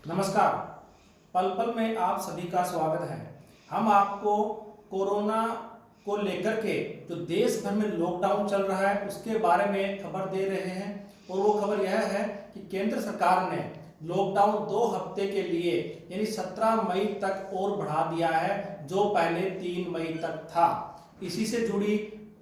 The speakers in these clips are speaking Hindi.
नमस्कार। पल पल में आप सभी का स्वागत है। हम आपको कोरोना को लेकर के जो देश भर में लॉकडाउन चल रहा है उसके बारे में खबर दे रहे हैं। और वो खबर यह है कि केंद्र सरकार ने लॉकडाउन 2 हफ्ते के लिए यानी 17 मई तक और बढ़ा दिया है, जो पहले 3 मई तक था। इसी से जुड़ी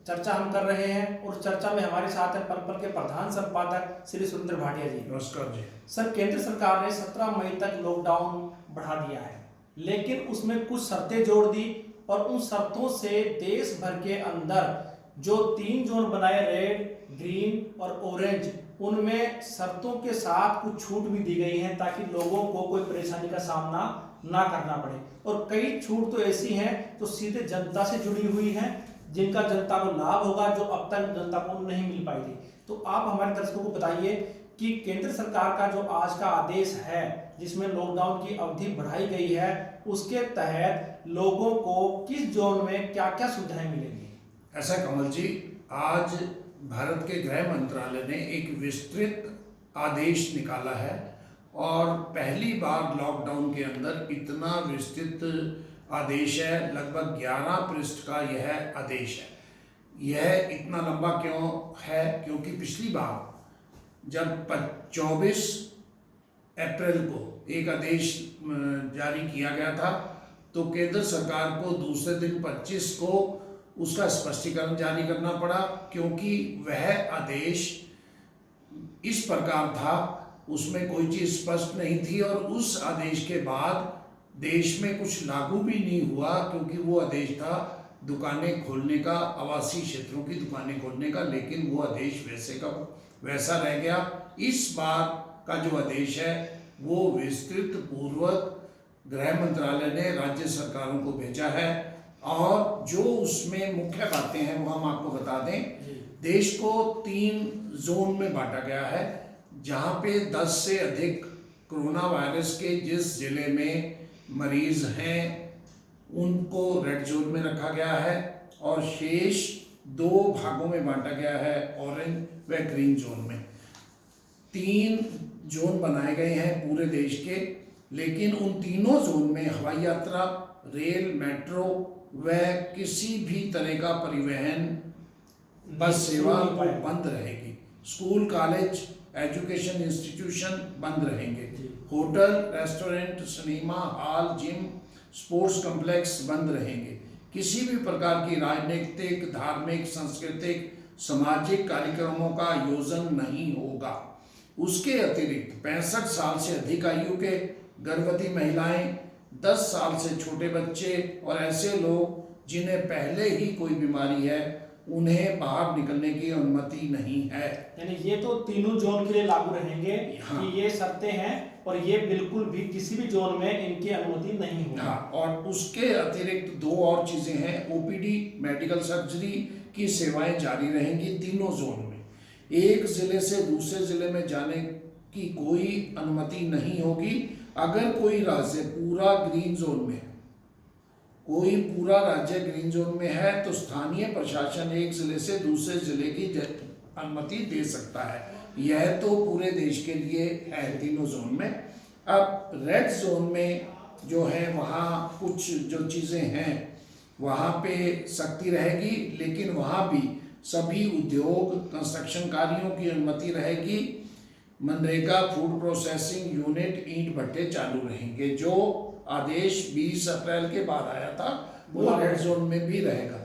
चर्चा हम कर रहे हैं और चर्चा में हमारे साथ है पल पल के प्रधान संपादक श्री सुरेंद्र भाटिया जी। नमस्कार जी। सर, केंद्र सरकार ने 17 मई तक लॉकडाउन बढ़ा दिया है, लेकिन उसमें कुछ शर्तें जोड़ दी और उन शर्तों से देश भर के अंदर जो 3 जोन बनाए, रेड, ग्रीन और ऑरेंज, उनमें शर्तों के साथ कुछ छूट भी दी गई है ताकि लोगों को कोई परेशानी का सामना ना करना पड़े। और कई छूट तो ऐसी हैं जो सीधे जनता से जुड़ी हुई हैं, जिनका जनता को लाभ होगा, जो अब तक जनता को नहीं मिल पाई थी। तो आप हमारे दर्शकों को बताइए कि केंद्र सरकार का जो आज का आदेश है जिसमें लॉकडाउन की अवधि बढ़ाई गई है, उसके तहत लोगों को किस जोन में क्या क्या सुविधाएं मिलेंगी? ऐसा कमल जी, आज भारत के गृह मंत्रालय ने एक विस्तृत आदेश निकाला है और पहली बार लॉकडाउन के अंदर इतना विस्तृत आदेश है। लगभग 11 पृष्ठ का यह आदेश है। यह इतना लंबा क्यों है? क्योंकि पिछली बार जब 24 अप्रैल को एक आदेश जारी किया गया था, तो केंद्र सरकार को दूसरे दिन 25 को उसका स्पष्टीकरण जारी करना पड़ा, क्योंकि वह आदेश इस प्रकार था, उसमें कोई चीज़ स्पष्ट नहीं थी और उस आदेश के बाद देश में कुछ लागू भी नहीं हुआ, क्योंकि वो आदेश था दुकानें खोलने का, आवासीय क्षेत्रों की दुकानें खोलने का, लेकिन वो आदेश वैसे का वैसा रह गया। इस बार का जो आदेश है वो विस्तृत पूर्वक गृह मंत्रालय ने राज्य सरकारों को भेजा है और जो उसमें मुख्य बातें हैं वो हम आपको बता दें। देश को 3 जोन में बांटा गया है, जहां पे 10 से अधिक कोरोना वायरस के जिस जिले में मरीज हैं उनको रेड जोन में रखा गया है और शेष 2 भागों में बांटा गया है, ऑरेंज व ग्रीन जोन में। 3 जोन बनाए गए हैं पूरे देश के, लेकिन उन तीनों जोन में हवाई यात्रा, रेल, मेट्रो व किसी भी तरह का परिवहन, बस सेवा बंद रहेगी। स्कूल, कॉलेज, एजुकेशन इंस्टीट्यूशन बंद रहेंगे। Hotel, restaurant, cinema hall, gym, sports complex बंद रहेंगे। किसी भी प्रकार की राजनीतिक, धार्मिक, सांस्कृतिक, सामाजिक कार्यक्रमों का आयोजन नहीं होगा। उसके अतिरिक्त 65 साल से अधिक आयु के, गर्भवती महिलाएं, 10 साल से छोटे बच्चे और ऐसे लोग जिन्हें पहले ही कोई बीमारी है, उन्हें बाहर निकलने की अनुमति नहीं है। यानी ये तो तीनों जोन के लिए लागू रहेंगे। हाँ। कि ये शर्तें हैं और ये बिल्कुल भी किसी भी जोन में इनकी अनुमति नहीं होगी। हाँ, और उसके अतिरिक्त 2 और चीजें हैं। ओपीडी, मेडिकल सर्जरी की सेवाएं जारी रहेंगी तीनों जोन में। एक जिले से दूसरे जिले में जाने की कोई अनुमति नहीं होगी। अगर कोई राज्य पूरा ग्रीन जोन में है, कोई पूरा राज्य ग्रीन जोन में है, तो स्थानीय प्रशासन एक जिले से दूसरे जिले की अनुमति दे सकता है। यह तो पूरे देश के लिए है तीनों जोन में। अब रेड जोन में जो है वहाँ कुछ जो चीज़ें हैं वहाँ पे सख्ती रहेगी, लेकिन वहाँ भी सभी उद्योग, कंस्ट्रक्शन कार्यों की अनुमति रहेगी। मनरेगा, फूड प्रोसेसिंग यूनिट, ईंट भट्टे चालू रहेंगे। जो आदेश 20 अप्रैल के बाद आया था वो रेड जोन में भी रहेगा।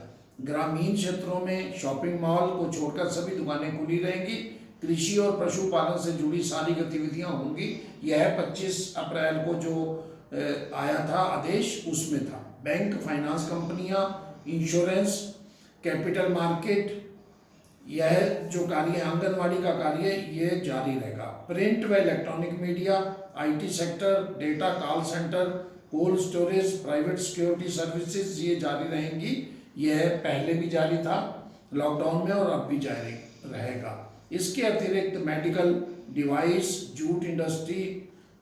ग्रामीण क्षेत्रों में शॉपिंग मॉल को छोड़कर सभी दुकानें खुली रहेंगी। कृषि और पशुपालन से जुड़ी सारी गतिविधियां होंगी। यह 25 अप्रैल को जो आया था आदेश, उसमें था। बैंक, फाइनेंस कंपनियां, इंश्योरेंस, कैपिटल मार्केट, यह जो कार्य, आंगनवाड़ी का कार्य, ये जारी रहेगा। प्रिंट व electronic media, IT sector, data call centre, cold storage, private security services, ये जारी रहेंगी। यह पहले भी जारी था लॉकडाउन में और अब भी जारी रहेगा। इसके अतिरिक्त मेडिकल डिवाइस, जूट इंडस्ट्री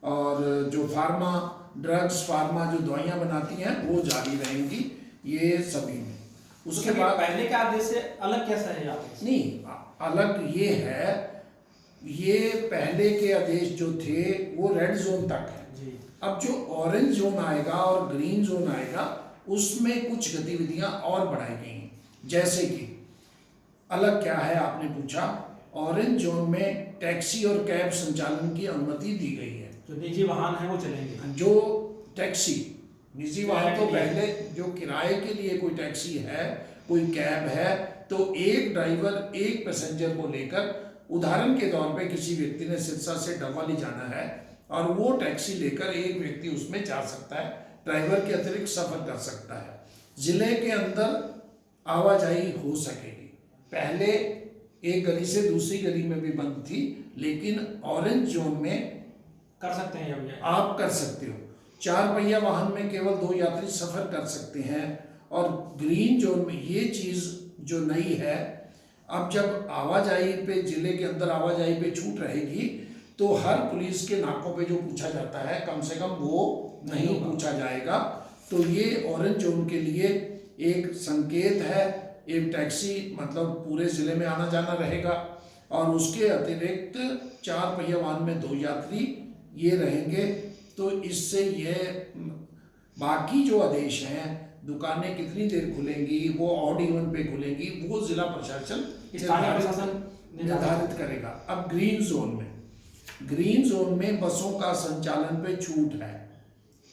और जो फार्मा, ड्रग्स, फार्मा जो दवाइयाँ बनाती हैं वो जारी रहेंगी, ये सभी में। उसके बाद पहले के आदेश से अलग कैसा है आदेश? नहीं, अलग ये है, ये पहले के आदेश जो थे वो रेड जोन तक है। जी। अब जो ऑरेंज जोन आएगा और ग्रीन जोन आएगा उसमें कुछ गतिविधियां और बढ़ाई गई हैं। जैसे कि अलग क्या है आपने पूछा, ऑरेंज जोन में टैक्सी और कैब संचालन की अनुमति दी गई है। जो निजी वाहन है वो चलेंगे। जो टैक्सी निजी वाहन तो किराए के लिए। पहले जो किराए के लिए कोई टैक्सी है, कोई कैब है, तो एक ड्राइवर एक पैसेंजर को लेकर, उदाहरण के तौर पे किसी व्यक्ति ने सिरसा से डबवाली जाना है और वो टैक्सी लेकर एक व्यक्ति उसमें जा सकता है, ड्राइवर के अतिरिक्त सफर कर सकता है। जिले के अंदर आवाजाही हो सकेगी। पहले एक गली से दूसरी गली में भी बंद थी, लेकिन ऑरेंज जोन में कर सकते हैं अब ये। आप कर सकते हो। 4 पहिया वाहन में केवल 2 यात्री सफर कर सकते हैं। और ग्रीन जोन में ये चीज जो नई है, अब जब आवाजाही पे, जिले के अंदर आवाजाही पे छूट रहेगी तो हर पुलिस के नाकों पे जो पूछा जाता है कम से कम वो नहीं पूछा जाएगा। तो ये ऑरेंज जोन के लिए एक संकेत है। एक टैक्सी मतलब पूरे जिले में आना जाना रहेगा और उसके अतिरिक्त 4 पहिया वाहन में 2 यात्री ये रहेंगे। तो इससे ये बाकी जो आदेश हैं, दुकानें कितनी देर खुलेंगी, वो ऑड इवन पे खुलेंगी, वो जिला प्रशासन स्थानीय प्रशासन निर्धारित करेगा। अब ग्रीन जोन में बसों का संचालन पे छूट है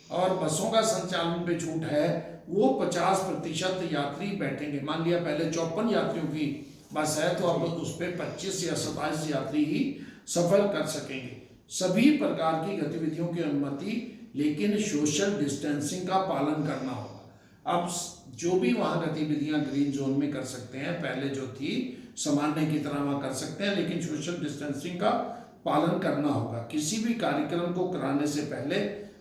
और बसों का संचालन पे छूट है वो 50% यात्री बैठेंगे। मान लिया पहले 54 यात्रियों की बस है तो अब उस पर 25 या 27 यात्री ही सफर कर सकेंगे। सभी प्रकार की गतिविधियों की अनुमति, लेकिन सोशल डिस्टेंसिंग का पालन करना होगा। अब जो भी वहाँ गतिविधियां ग्रीन जोन में कर सकते हैं, पहले जो थी सामान्य की तरह वहाँ कर सकते हैं, लेकिन सोशल डिस्टेंसिंग का पालन करना होगा। किसी भी कार्यक्रम को कराने से पहले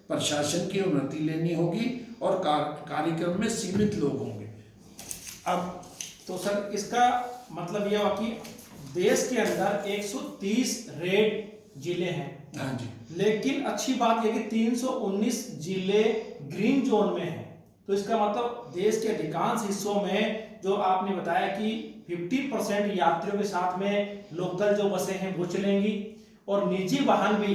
प्रशासन की अनुमति लेनी होगी और कार्यक्रम में सीमित लोग होंगे। अब तो सर इसका मतलब यह हुआ कि देश के अंदर 130 रेड जिले हैं। हाँ जी। लेकिन अच्छी बात यह कि 319 जिले ग्रीन जोन में हैं। तो इसका मतलब देश के अधिकांश हिस्सों में जो आपने बताया कि 50% यात्रियों के साथ में लोकल जो बसें हैं वो चलेंगी और निजी वाहन भी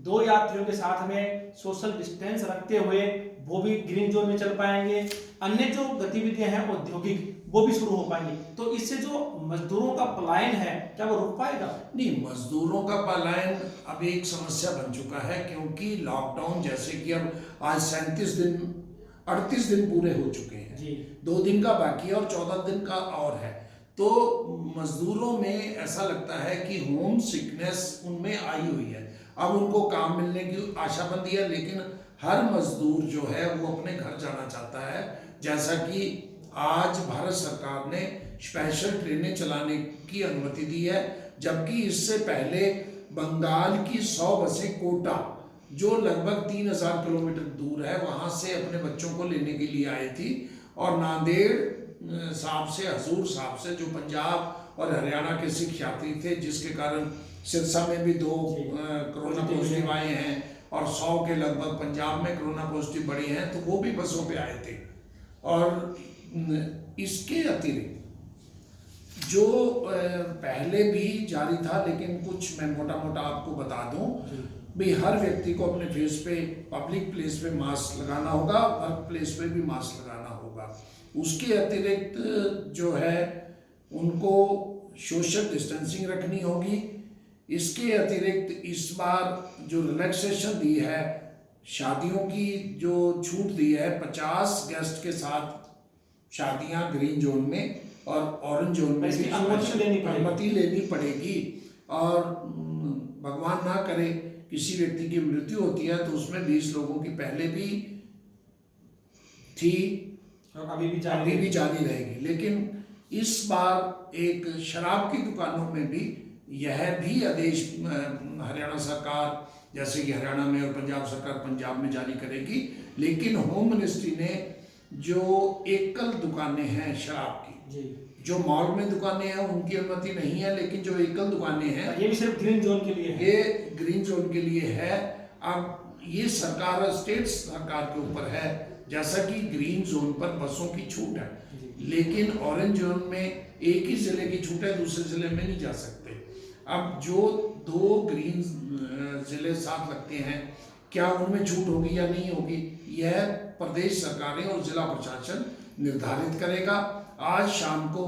2 यात्रियों के साथ में सोशल डिस्टेंस रखते हुए वो भी ग्रीन जोन में चल पाएंगे। अन्य जो गतिविधियां हैं औद्योगिक वो भी शुरू हो पाएंगी। तो इससे जो मजदूरों का पलायन है क्या वो रुक पाएगा? नहीं, मजदूरों का पलायन अब एक समस्या बन चुका है, क्योंकि लॉकडाउन जैसे कि अब आज 38 दिन पूरे हो चुके हैं जी। 2 दिन का बाकी है और 14 दिन का और है। तो मजदूरों में ऐसा लगता है कि होम सिकनेस उनमें आई हुई है। अब उनको काम मिलने की आशाबंदी है, लेकिन हर मजदूर जो है वो अपने घर जाना चाहता है। जैसा कि आज भारत सरकार ने स्पेशल ट्रेनें चलाने की अनुमति दी है, जबकि इससे पहले बंगाल की 100 बसें कोटा, जो लगभग 3000 किलोमीटर दूर है, वहाँ से अपने बच्चों को लेने के लिए आई थी। और नांदेड़ साहब से, हजूर साहब से, जो पंजाब और हरियाणा के सिख यात्री थे, जिसके कारण सिरसा में भी 2 कोरोना पॉजिटिव आए हैं और 100 के लगभग पंजाब में कोरोना पॉजिटिव बढ़े हैं, तो वो भी बसों पे आए थे। और इसके अतिरिक्त जो पहले भी जारी था, लेकिन कुछ मैं मोटा मोटा आपको बता दूं, भाई हर व्यक्ति को अपने फेस पे, पब्लिक प्लेस पे मास्क लगाना होगा, वर्क प्लेस पे भी मास्क लगाना होगा। उसके अतिरिक्त जो है उनको सोशल डिस्टेंसिंग रखनी होगी। इसके अतिरिक्त इस बार जो रिलैक्सेशन दी है, शादियों की जो छूट दी है, 50 गेस्ट के साथ शादियां ग्रीन जोन में और ऑरेंज जोन में भी अनुमति लेनी पड़ेगी। और भगवान ना करे किसी व्यक्ति की मृत्यु होती है तो उसमें 20 लोगों की पहले भी थी और अभी भी जारी रहेगी। लेकिन इस बार एक शराब की दुकानों में भी यह भी आदेश हरियाणा सरकार, जैसे कि हरियाणा में और पंजाब सरकार पंजाब में जारी करेगी। लेकिन होम मिनिस्ट्री ने जो एकल दुकानें हैं शराब की, जो मॉल में दुकानें हैं उनकी अनुमति नहीं है, लेकिन जो एकल दुकानें हैं ये भी सिर्फ ग्रीन जोन के लिए है। ये ग्रीन जोन के लिए है। अब ये सरकार, स्टेट सरकार के ऊपर है। जैसा कि ग्रीन जोन पर बसों की छूट है, लेकिन ऑरेंज जोन में एक ही जिले की छूट है, दूसरे जिले में नहीं जा सकते। अब जो 2 ग्रीन जिले साथ लगते हैं, क्या उनमें छूट होगी या नहीं होगी, यह प्रदेश सरकारें और जिला प्रशासन निर्धारित करेगा। आज शाम को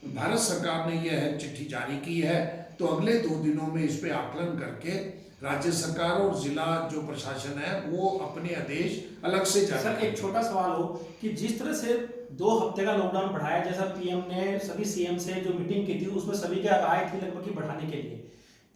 भारत सरकार ने यह चिट्ठी जारी की है, तो अगले 2 दिनों में इस पे आकलन करके राज्य सरकार और जिला जो प्रशासन है वो अपने आदेश अलग से जारी सर एक छोटा सवाल हो कि जिस तरह से 2 हफ्ते का लॉकडाउन बढ़ाया, जैसा पीएम ने सभी सीएम से जो मीटिंग की थी उसमें सभी की राय थी लगभग कि बढ़ाने के लिए,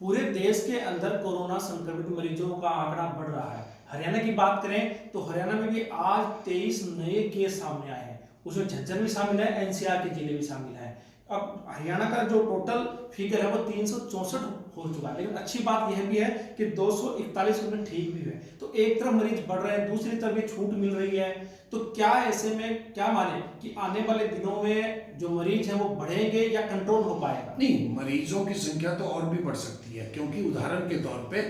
पूरे देश के अंदर कोरोना संक्रमित मरीजों का आंकड़ा बढ़ रहा है। हरियाणा की बात करें तो हरियाणा में भी आज 23 नए केस सामने आए हैं, उसमें झज्जर भी शामिल है, एनसीआर के जिले भी शामिल है। अब हरियाणा का जो टोटल फिगर है वो 364 हो चुका है, लेकिन अच्छी बात यह भी है कि 241 उसमें ठीक भी है। तो एक तरफ मरीज बढ़ रहे हैं, दूसरी तरफ ये छूट मिल रही है, तो क्या ऐसे में क्या माने कि आने वाले दिनों में जो मरीज हैं वो बढ़ेंगे या कंट्रोल हो पाएगा? नहीं, मरीजों की संख्या तो और भी बढ़ सकती है, क्योंकि उदाहरण के तौर पे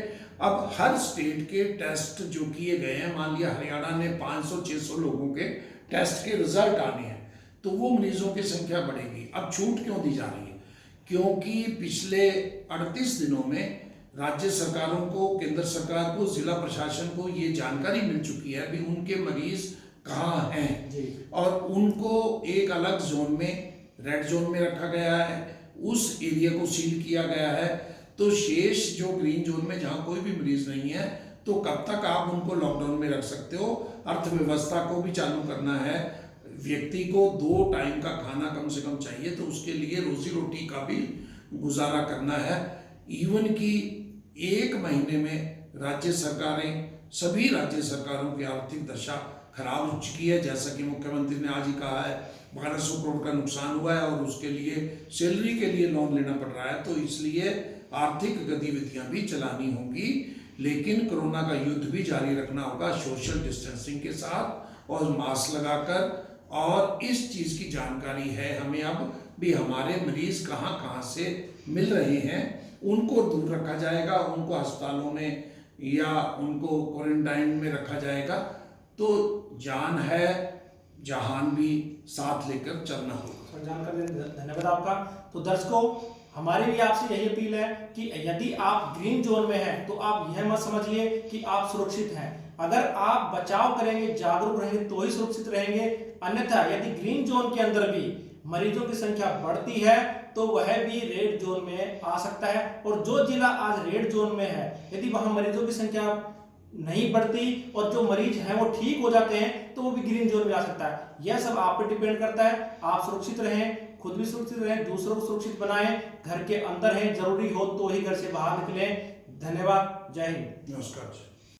अब हर स्टेट के टेस्ट जो किए गए हैं, मान लिया हरियाणा ने 500-600 लोगों के टेस्ट के रिजल्ट आने हैं, तो वो मरीजों की संख्या बढ़ेगी। अब छूट क्यों दी जा रही है? क्योंकि पिछले 38 दिनों में राज्य सरकारों को, केंद्र सरकार को, जिला प्रशासन को ये जानकारी मिल चुकी है भी उनके मरीज कहाँ हैं जी। और उनको एक अलग जोन में, रेड जोन में रखा गया है, उस एरिया को सील किया गया है। तो शेष जो ग्रीन जोन में जहाँ कोई भी मरीज नहीं है, तो कब तक आप उनको लॉकडाउन में रख सकते हो? अर्थव्यवस्था को भी चालू करना है, व्यक्ति को 2 टाइम का खाना कम से कम चाहिए, तो उसके लिए रोजी रोटी का भी गुजारा करना है। इवन कि 1 महीने में राज्य सरकारें, सभी राज्य सरकारों की आर्थिक दशा खराब हो चुकी है। जैसा कि मुख्यमंत्री ने आज ही कहा है 1200 करोड़ का नुकसान हुआ है और उसके लिए सैलरी के लिए लोन लेना पड़ रहा है, तो इसलिए आर्थिक गतिविधियां भी चलानी होंगी, लेकिन कोरोना का युद्ध भी जारी रखना होगा सोशल डिस्टेंसिंग के साथ और मास्क लगाकर। और इस चीज़ की जानकारी है हमें अब भी हमारे मरीज कहाँ कहाँ से मिल रहे हैं, उनको दूर रखा जाएगा, उनको अस्पतालों में या उनको क्वारंटाइन में रखा जाएगा। तो जान है जहान भी साथ लेकर चलना होगा। जानकारी धन्यवाद आपका। तो दर्शकों, हमारी भी आपसे यही अपील है कि यदि आप ग्रीन जोन में हैं तो आप यह मत समझिए कि आप सुरक्षित हैं। अगर आप बचाव करेंगे, जागरूक रहेंगे तो ही सुरक्षित रहेंगे। अन्यथा यदि ग्रीन जोन के अंदर भी मरीजों की संख्या बढ़ती है तो वह भी रेड जोन में आ सकता है। और जो जिला आज रेड जोन में है, यदि वहां मरीजों की संख्या नहीं बढ़ती और जो मरीज हैं वो ठीक हो जाते हैं, तो वो भी ग्रीन जोन में आ सकता है। यह सब आप पर डिपेंड करता है। आप सुरक्षित रहें, खुद भी सुरक्षित रहें, दूसरों को सुरक्षित बनाएं। घर के अंदर हैं, जरूरी हो तो ही घर से बाहर निकलें। धन्यवाद। जय हिंद। नमस्कार।